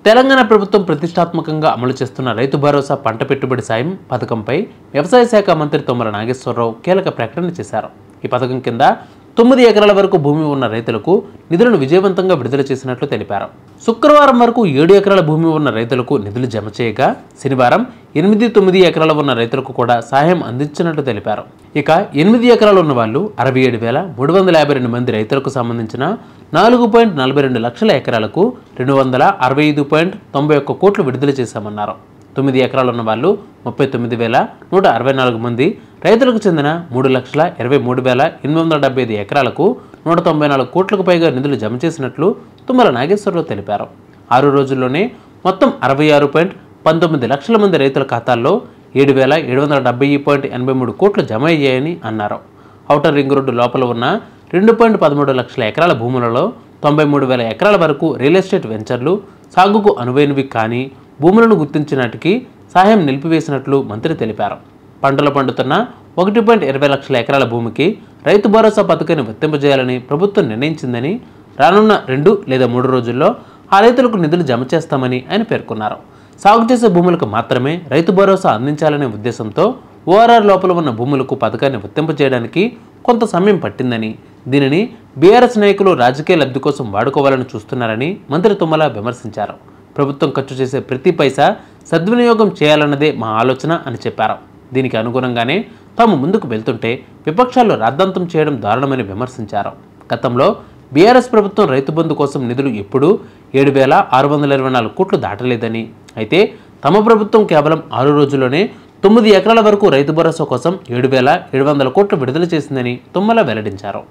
తెలంగాణ ప్రభుత్వం ప్రతిష్టాత్మకంగా అమలు చేస్తున్న రైతు భరోసా పంట పెట్టుబడి సాయం పథకంపై వ్యవసాయ శాఖ మంత్రి తుమ్మల నాగేశ్వరరావు కీలక ప్రకటన చేశారు. ఈ పథకం కింద 9 ఎకరాల వరకు భూమి ఉన్న రైతులకు నిధులను విజయవంతంగా విడుదల చేసినట్లు తెలిపారు. శుక్రవారం వరకు 7 ఎకరాల భూమి ఉన్న రైతులకు నిధులు జమ చేయగా శనివారం 8-9 ఎకరాల ఉన్న రైతులకు కూడా సహాయం అందించినట్లు తెలిపారు. ఇక 8 ఎకరాలు ఉన్న వాళ్ళు 67,352 మంది రైతులకు సంబంధించిన 4.42 లక్షల ఎకరాలకు 265.91 కోట్లు విడుదల చేశామన్నారు. 9 ఎకరాలు ఉన్న వాళ్ళు 39,164 మంది రైతులకు చెందిన 3,23,875 ఎకరాలకు 194 కోట్లకు పైగా నిధులు జమ చేసినట్లు తుమ్మల నాగేశ్వరరావు తెలిపారు. 6 రోజుల్లోనే మొత్తం 66.19 లక్షల మంది రైతుల ఖాతాల్లో 7,770.83 కోట్లు జమ అయ్యాయని అన్నారు. ఔటర్ రింగ్ రోడ్డు లోపల ఉన్న 2.13 లక్షల ఎకరాల భూములలో 93,000 ఎకరాల వరకు రియల్ ఎస్టేట్ వెంచర్లు సాగుకు అనువైనవి కానీ భూములను గుర్తించినటికి సహాయం నిలిపివేసినట్లు మంత్రి తెలిపారు. పంటలు పండుతున్న 1.20 లక్షల ఎకరాల భూమికి రైతు భరోసా పథకాన్ని వర్తింపజేయాలని ప్రభుత్వం నిర్ణయించిందని, రానున్న 2 లేదా 3 రోజుల్లో ఆ రైతులకు నిధులు జమ చేస్తామని ఆయన పేర్కొన్నారు. సాగు చేసే భూములకు మాత్రమే రైతు భరోసా అందించాలనే ఉద్దేశంతో ఓఆర్ఆర్ లోపల ఉన్న భూములకు పథకాన్ని వర్తింపజేయడానికి కొంత సమయం పట్టిందని, దీనిని బీఆర్ఎస్ నాయకులు రాజకీయ లబ్ధి కోసం వాడుకోవాలని చూస్తున్నారని మంత్రి తుమ్మల విమర్శించారు. ప్రభుత్వం ఖర్చు చేసే ప్రతి పైసా సద్వినియోగం చేయాలన్నదే మా ఆలోచన అని చెప్పారు. దీనికి అనుగుణంగానే తాము ముందుకు వెళ్తుంటే విపక్షాలు రాద్ధాంతం చేయడం దారుణమని విమర్శించారు. గతంలో బీఆర్ఎస్ ప్రభుత్వం రైతు బంధు కోసం నిధులు ఎప్పుడూ 7,624 కోట్లు దాటలేదని, అయితే తమ ప్రభుత్వం కేవలం 6 రోజుల్లోనే 9 ఎకరాల వరకు రైతు భరోసా కోసం 7,700 కోట్లు విడుదల చేసిందని తుమ్మల వెల్లడించారు.